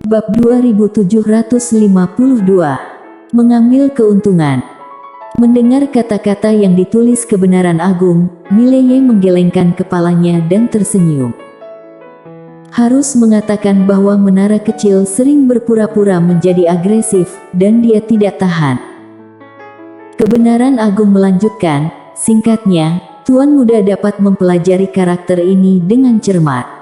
Bab 2752. Mengambil keuntungan. Mendengar kata-kata yang ditulis kebenaran agung, Mileye menggelengkan kepalanya dan tersenyum. Harus mengatakan bahwa menara kecil sering berpura-pura menjadi agresif, dan dia tidak tahan. Kebenaran agung melanjutkan, singkatnya, Tuan Muda dapat mempelajari karakter ini dengan cermat.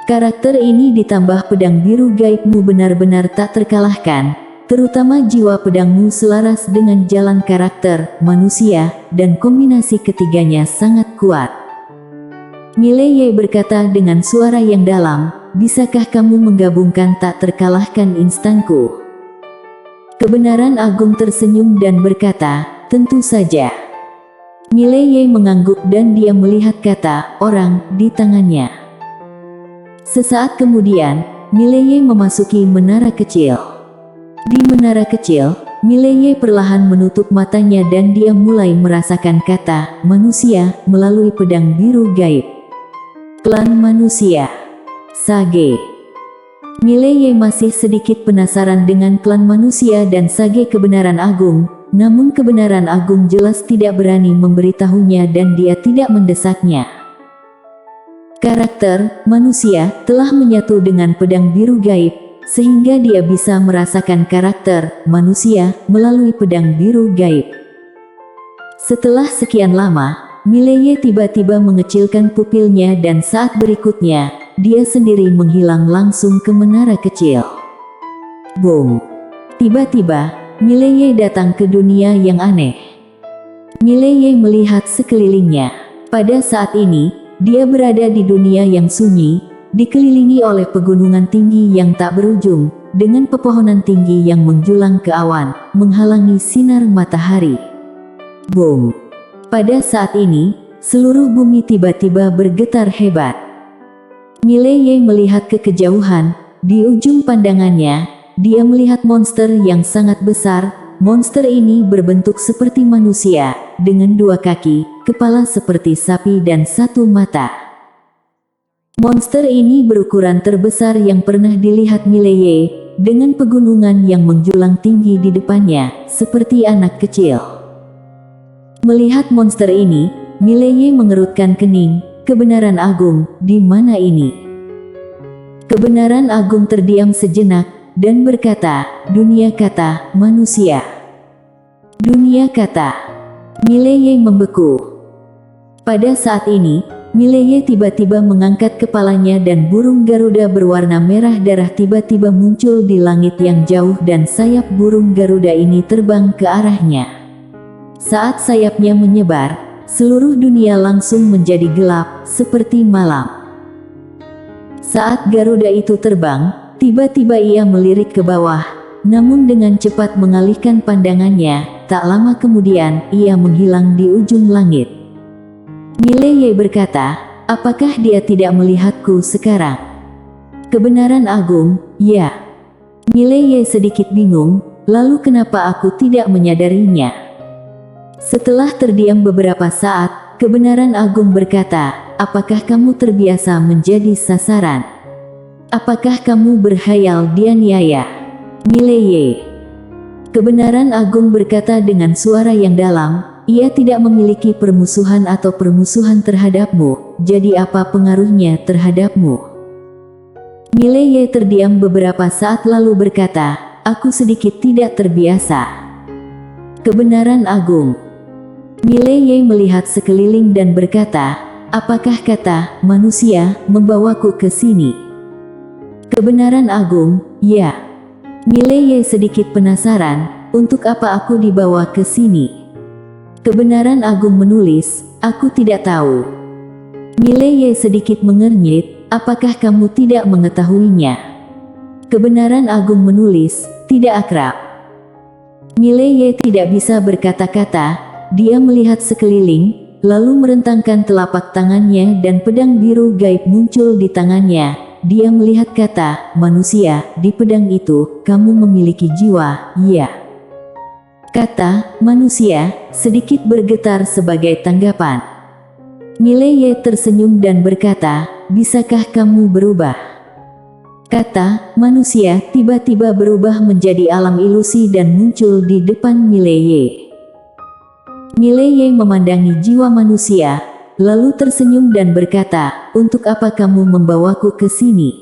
Karakter ini ditambah pedang biru gaibmu benar-benar tak terkalahkan, terutama jiwa pedangmu selaras dengan jalan karakter manusia, dan kombinasi ketiganya sangat kuat. Mileye berkata dengan suara yang dalam, bisakah kamu menggabungkan tak terkalahkan instanku? Kebenaran agung tersenyum dan berkata, tentu saja. Mileye mengangguk dan dia melihat kata orang di tangannya. Sesaat kemudian, Mileye memasuki menara kecil. Di menara kecil, Mileye perlahan menutup matanya dan dia mulai merasakan kata manusia melalui pedang biru gaib. Klan manusia. Sage. Mileye masih sedikit penasaran dengan klan manusia dan sage kebenaran agung, namun kebenaran agung jelas tidak berani memberitahunya dan dia tidak mendesaknya. Karakter manusia telah menyatu dengan pedang biru gaib, sehingga dia bisa merasakan karakter manusia melalui pedang biru gaib. Setelah sekian lama, Mileye tiba-tiba mengecilkan pupilnya dan saat berikutnya, dia sendiri menghilang langsung ke menara kecil. Boom! Tiba-tiba, Mileye datang ke dunia yang aneh. Mileye melihat sekelilingnya. Pada saat ini, dia berada di dunia yang sunyi, dikelilingi oleh pegunungan tinggi yang tak berujung, dengan pepohonan tinggi yang menjulang ke awan, menghalangi sinar matahari. Boom! Pada saat ini, seluruh bumi tiba-tiba bergetar hebat. Mileye melihat ke kejauhan, di ujung pandangannya, dia melihat monster yang sangat besar. Monster ini berbentuk seperti manusia, dengan dua kaki, kepala seperti sapi dan satu mata. Monster ini berukuran terbesar yang pernah dilihat Mileye, dengan pegunungan yang menjulang tinggi di depannya, seperti anak kecil. Melihat monster ini, Mileye mengerutkan kening. Kebenaran agung, di mana ini? Kebenaran agung terdiam sejenak, dan berkata, dunia kata manusia. Dunia kata. Mileye membeku. Pada saat ini, Mileye tiba-tiba mengangkat kepalanya dan burung Garuda berwarna merah darah tiba-tiba muncul di langit yang jauh dan sayap burung Garuda ini terbang ke arahnya. Saat sayapnya menyebar, seluruh dunia langsung menjadi gelap, seperti malam. Saat Garuda itu terbang, tiba-tiba ia melirik ke bawah, namun dengan cepat mengalihkan pandangannya, tak lama kemudian, ia menghilang di ujung langit. Mileye berkata, apakah dia tidak melihatku sekarang? Kebenaran agung, ya. Mileye sedikit bingung, lalu kenapa aku tidak menyadarinya? Setelah terdiam beberapa saat, kebenaran agung berkata, apakah kamu terbiasa menjadi sasaran? Apakah kamu berkhayal dianiaya? Mileye. Kebenaran agung berkata dengan suara yang dalam, ia tidak memiliki permusuhan atau permusuhan terhadapmu, jadi apa pengaruhnya terhadapmu? Mileye terdiam beberapa saat lalu berkata, aku sedikit tidak terbiasa. Kebenaran agung. Mileye melihat sekeliling dan berkata, apakah kata manusia membawaku ke sini? Kebenaran agung, ya. Mileye sedikit penasaran, untuk apa aku dibawa ke sini? Kebenaran agung menulis, aku tidak tahu. Mileye sedikit mengernyit, apakah kamu tidak mengetahuinya? Kebenaran agung menulis, tidak akrab. Mileye tidak bisa berkata-kata, dia melihat sekeliling, lalu merentangkan telapak tangannya dan pedang biru gaib muncul di tangannya. Dia melihat kata, manusia, di pedang itu, kamu memiliki jiwa, ya. Kata, manusia, sedikit bergetar sebagai tanggapan. Mileye tersenyum dan berkata, bisakah kamu berubah? Kata manusia tiba-tiba berubah menjadi alam ilusi dan muncul di depan Mileye. Mileye memandangi jiwa manusia, lalu tersenyum dan berkata, "Untuk apa kamu membawaku ke sini?"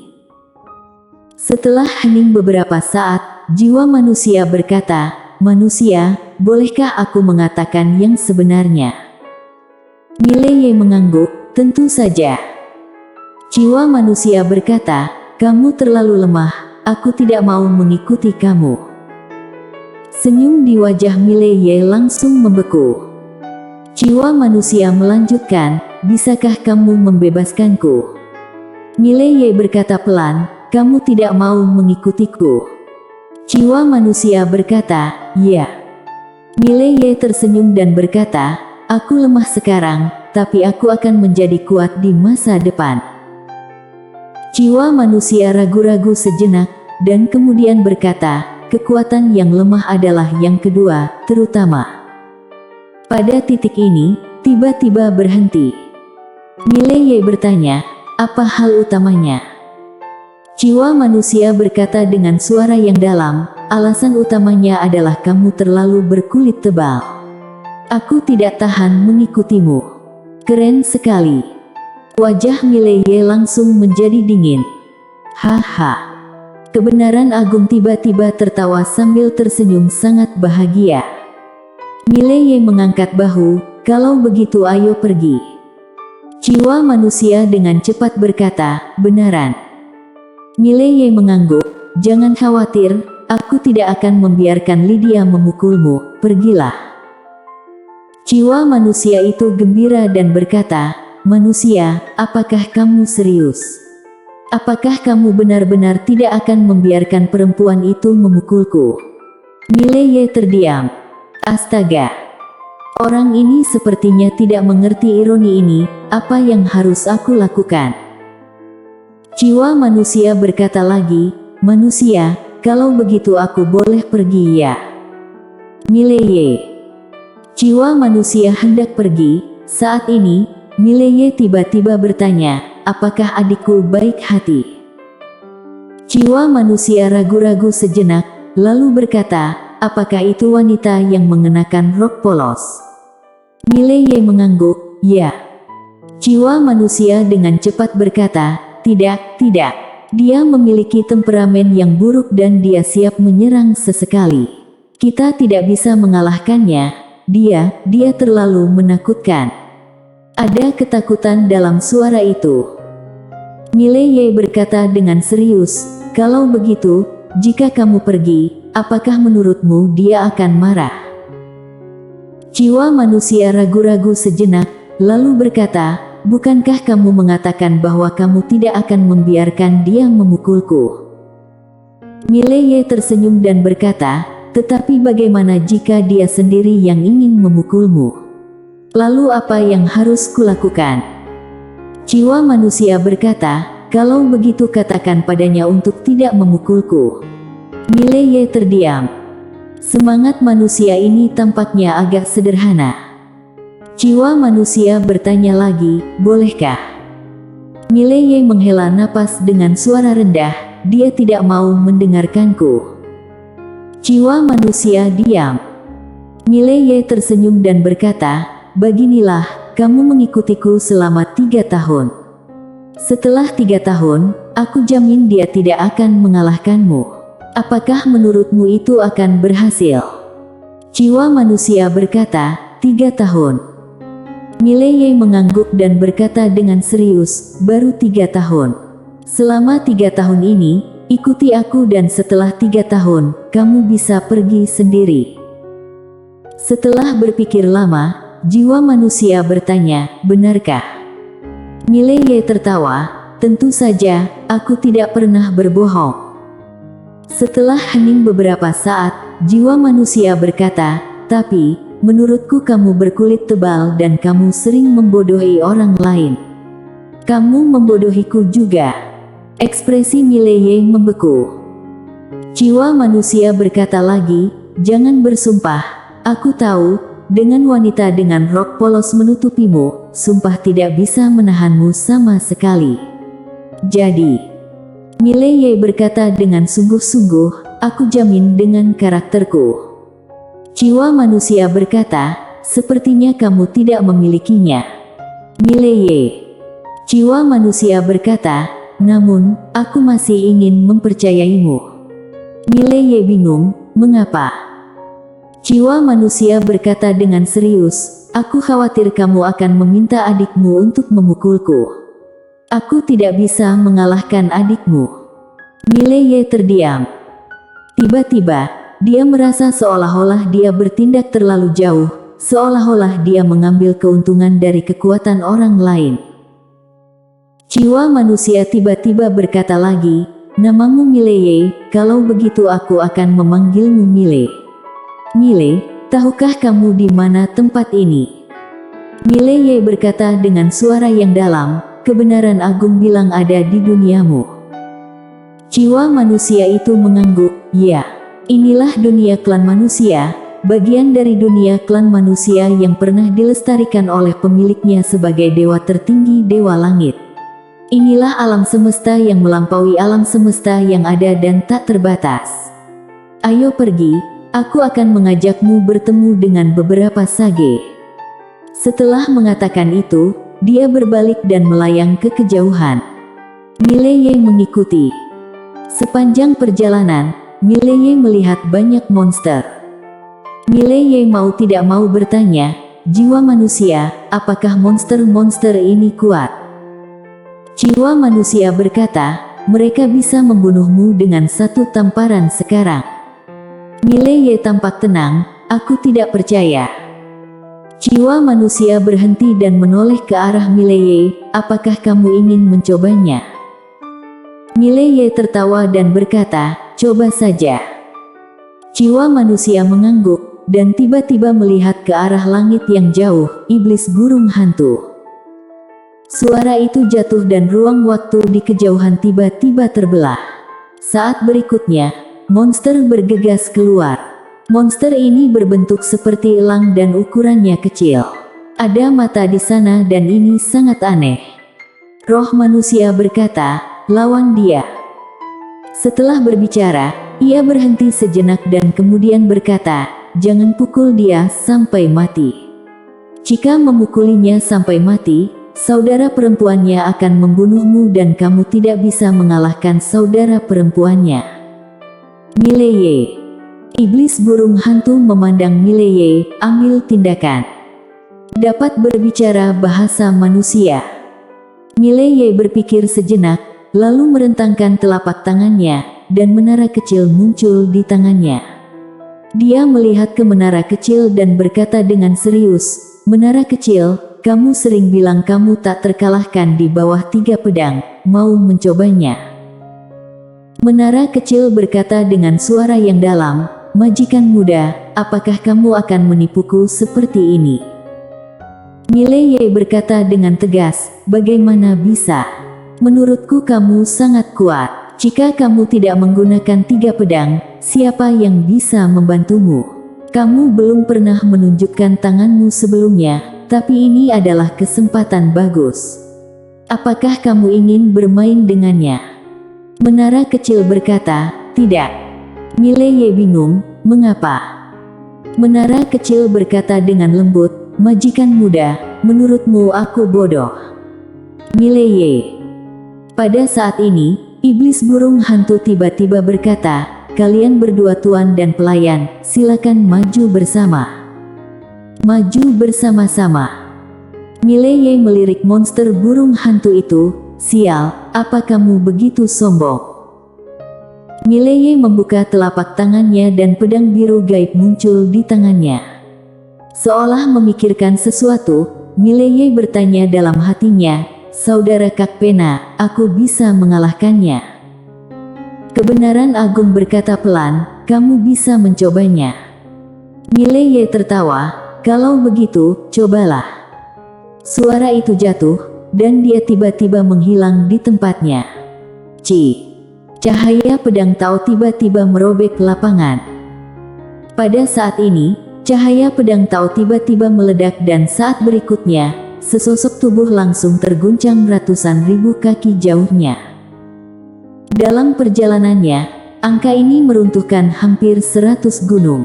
Setelah hening beberapa saat, jiwa manusia berkata, "Manusia, bolehkah aku mengatakan yang sebenarnya?" Mileye mengangguk, "Tentu saja." Jiwa manusia berkata, "Kamu terlalu lemah, aku tidak mau mengikuti kamu." Senyum di wajah Mileye langsung membeku. Jiwa manusia melanjutkan, "Bisakah kamu membebaskanku?" Mileye berkata pelan, "Kamu tidak mau mengikutiku." Jiwa manusia berkata, "Ya." Mileye tersenyum dan berkata, "Aku lemah sekarang, tapi aku akan menjadi kuat di masa depan." Jiwa manusia ragu-ragu sejenak, dan kemudian berkata, "Kekuatan yang lemah adalah yang kedua, terutama." Pada titik ini, tiba-tiba berhenti. Mileye bertanya, "Apa hal utamanya?" Jiwa manusia berkata dengan suara yang dalam, "Alasan utamanya adalah kamu terlalu berkulit tebal. Aku tidak tahan mengikutimu." Keren sekali. Wajah Mileye langsung menjadi dingin. "Haha." Kebenaran agung tiba-tiba tertawa sambil tersenyum sangat bahagia. Mileye mengangkat bahu, "Kalau begitu ayo pergi." Jiwa manusia dengan cepat berkata, "Benaran." Mileye mengangguk, "Jangan khawatir, aku tidak akan membiarkan Lydia memukulmu, pergilah." Jiwa manusia itu gembira dan berkata, "Manusia, apakah kamu serius? Apakah kamu benar-benar tidak akan membiarkan perempuan itu memukulku?" Mileye terdiam. Astaga. Orang ini sepertinya tidak mengerti ironi ini, apa yang harus aku lakukan? Jiwa manusia berkata lagi, "Manusia, kalau begitu aku boleh pergi ya?" Mileye. Jiwa manusia hendak pergi, saat ini, Mileye tiba-tiba bertanya, "Apakah adikku baik hati?" Jiwa manusia ragu-ragu sejenak, lalu berkata, "Apakah itu wanita yang mengenakan rok polos?" Mileye mengangguk, "Ya." Jiwa manusia dengan cepat berkata, "Tidak, tidak. Dia memiliki temperamen yang buruk dan dia siap menyerang sesekali. Kita tidak bisa mengalahkannya. Dia terlalu menakutkan." Ada ketakutan dalam suara itu. Mileye berkata dengan serius, "Kalau begitu, jika kamu pergi, apakah menurutmu dia akan marah?" Jiwa manusia ragu-ragu sejenak, lalu berkata, "Bukankah kamu mengatakan bahwa kamu tidak akan membiarkan dia memukulku?" Mileye tersenyum dan berkata, "Tetapi bagaimana jika dia sendiri yang ingin memukulmu? Lalu apa yang harus kulakukan?" Jiwa manusia berkata, "Kalau begitu katakan padanya untuk tidak memukulku." Mileye terdiam. Semangat manusia ini tampaknya agak sederhana. Jiwa manusia bertanya lagi, "Bolehkah?" Mileye menghela napas dengan suara rendah, "Dia tidak mau mendengarkanku." Jiwa manusia diam. Mileye tersenyum dan berkata, "Beginilah, kamu mengikutiku selama 3 tahun. Setelah 3 tahun, aku jamin dia tidak akan mengalahkanmu. Apakah menurutmu itu akan berhasil?" Jiwa manusia berkata, 3 tahun. Mileye mengangguk dan berkata dengan serius, "Baru 3 tahun. Selama 3 tahun ini, ikuti aku dan setelah 3 tahun, kamu bisa pergi sendiri." Setelah berpikir lama, jiwa manusia bertanya, "Benarkah?" Mileye tertawa, "Tentu saja, aku tidak pernah berbohong." Setelah hening beberapa saat, jiwa manusia berkata, "Tapi, menurutku kamu berkulit tebal dan kamu sering membodohi orang lain. Kamu membodohiku juga." Ekspresi Mileye membeku. Jiwa manusia berkata lagi, "Jangan bersumpah. Aku tahu, dengan wanita dengan rok polos menutupimu, sumpah tidak bisa menahanmu sama sekali. Jadi, Mileye berkata dengan sungguh-sungguh, aku jamin dengan karakterku. Jiwa manusia berkata, sepertinya kamu tidak memilikinya. Mileye. Jiwa manusia berkata, namun, aku masih ingin mempercayaimu. Mileye bingung, mengapa? Jiwa manusia berkata dengan serius, aku khawatir kamu akan meminta adikmu untuk memukulku. Aku tidak bisa mengalahkan adikmu. Mileye terdiam. Tiba-tiba, dia merasa seolah-olah dia bertindak terlalu jauh, seolah-olah dia mengambil keuntungan dari kekuatan orang lain. Jiwa manusia tiba-tiba berkata lagi, namamu Mileye, kalau begitu aku akan memanggilmu Mile. Mile, tahukah kamu di mana tempat ini? Mileye berkata dengan suara yang dalam, kebenaran agung bilang ada di duniamu. Jiwa manusia itu mengangguk, ya, inilah dunia klan manusia, bagian dari dunia klan manusia yang pernah dilestarikan oleh pemiliknya sebagai dewa tertinggi dewa langit. Inilah alam semesta yang melampaui alam semesta yang ada dan tak terbatas. Ayo pergi, aku akan mengajakmu bertemu dengan beberapa sage. Setelah mengatakan itu, dia berbalik dan melayang ke kejauhan. Mileye mengikuti. Sepanjang perjalanan, Mileye melihat banyak monster. Mileye mau tidak mau bertanya, jiwa manusia, apakah monster-monster ini kuat? Jiwa manusia berkata, mereka bisa membunuhmu dengan satu tamparan sekarang. Mileye tampak tenang, aku tidak percaya. Jiwa manusia berhenti dan menoleh ke arah Mileye, apakah kamu ingin mencobanya? Mileye tertawa dan berkata, coba saja. Jiwa manusia mengangguk, dan tiba-tiba melihat ke arah langit yang jauh, iblis burung hantu. Suara itu jatuh dan ruang waktu di kejauhan tiba-tiba terbelah. Saat berikutnya, monster bergegas keluar. Monster ini berbentuk seperti elang dan ukurannya kecil. Ada mata di sana dan ini sangat aneh. Roh manusia berkata, lawan dia. Setelah berbicara, ia berhenti sejenak dan kemudian berkata, jangan pukul dia sampai mati. Jika memukulinya sampai mati, saudara perempuannya akan membunuhmu dan kamu tidak bisa mengalahkan saudara perempuannya. Mileye. Iblis burung hantu memandang Mileye, ambil tindakan. Dapat berbicara bahasa manusia. Mileye berpikir sejenak, lalu merentangkan telapak tangannya, dan menara kecil muncul di tangannya. Dia melihat ke menara kecil dan berkata dengan serius, menara kecil, kamu sering bilang kamu tak terkalahkan di bawah 3 pedang, mau mencobanya? Menara kecil berkata dengan suara yang dalam, majikan muda, apakah kamu akan menipuku seperti ini? Mileye berkata dengan tegas, bagaimana bisa? Menurutku kamu sangat kuat. Jika kamu tidak menggunakan 3 pedang, siapa yang bisa membantumu? Kamu belum pernah menunjukkan tanganmu sebelumnya, tapi ini adalah kesempatan bagus. Apakah kamu ingin bermain dengannya? Menara kecil berkata, tidak. Mileye bingung, mengapa? Menara kecil berkata dengan lembut, majikan muda, menurutmu aku bodoh? Mileye. Pada saat ini, iblis burung hantu tiba-tiba berkata, kalian berdua tuan dan pelayan, silakan maju bersama. Maju bersama-sama. Mileye melirik monster burung hantu itu, sial, apa kamu begitu sombong? Mileye membuka telapak tangannya dan pedang biru gaib muncul di tangannya. Seolah memikirkan sesuatu, Mileye bertanya dalam hatinya, saudara Kakpena, aku bisa mengalahkannya. Kebenaran agung berkata pelan, kamu bisa mencobanya. Mileye tertawa, kalau begitu, cobalah. Suara itu jatuh, dan dia tiba-tiba menghilang di tempatnya. Cahaya pedang Tao tiba-tiba merobek lapangan. Pada saat ini, cahaya pedang Tao tiba-tiba meledak dan saat berikutnya, sesosok tubuh langsung terguncang ratusan ribu kaki jauhnya. Dalam perjalanannya, angka ini meruntuhkan hampir 100 gunung.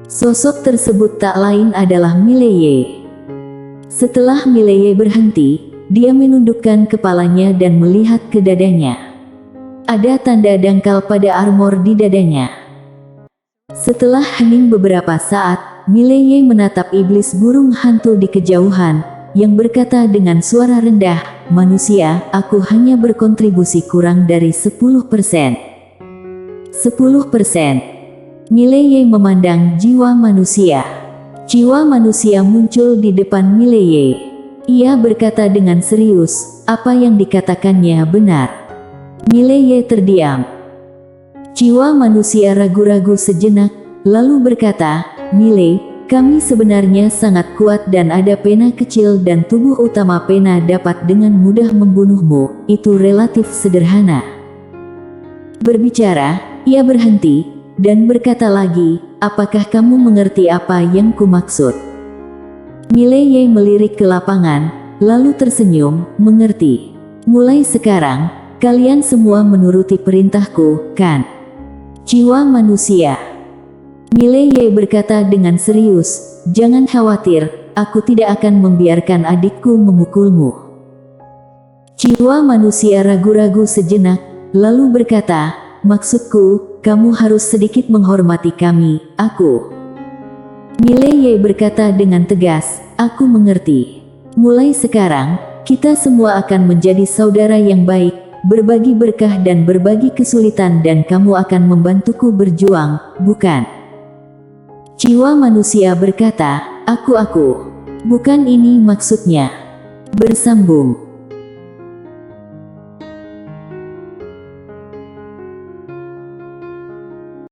Sosok tersebut tak lain adalah Mileye. Setelah Mileye berhenti, dia menundukkan kepalanya dan melihat ke dadanya. Ada tanda dangkal pada armor di dadanya. Setelah hening beberapa saat, Mileye menatap iblis burung hantu di kejauhan, yang berkata dengan suara rendah, "Manusia, aku hanya berkontribusi kurang dari 10%. 10%. Mileye memandang jiwa manusia. Jiwa manusia muncul di depan Mileye. Ia berkata dengan serius, apa yang dikatakannya benar. Mileye terdiam. Jiwa manusia ragu-ragu sejenak, lalu berkata, "Mile, kami sebenarnya sangat kuat dan ada pena kecil dan tubuh utama pena dapat dengan mudah membunuhmu, itu relatif sederhana." Berbicara, ia berhenti, dan berkata lagi, "Apakah kamu mengerti apa yang kumaksud?" Mileye melirik ke lapangan, lalu tersenyum, "Mengerti. Mulai sekarang, kalian semua menuruti perintahku, kan? Jiwa manusia." Mileye berkata dengan serius, "Jangan khawatir, aku tidak akan membiarkan adikku memukulmu." Jiwa manusia ragu-ragu sejenak, lalu berkata, "Maksudku, kamu harus sedikit menghormati kami, aku." Mileye berkata dengan tegas, "Aku mengerti. Mulai sekarang, kita semua akan menjadi saudara yang baik, berbagi berkah dan berbagi kesulitan dan kamu akan membantuku berjuang, bukan?" Jiwa manusia berkata, Aku. Bukan ini maksudnya." Bersambung.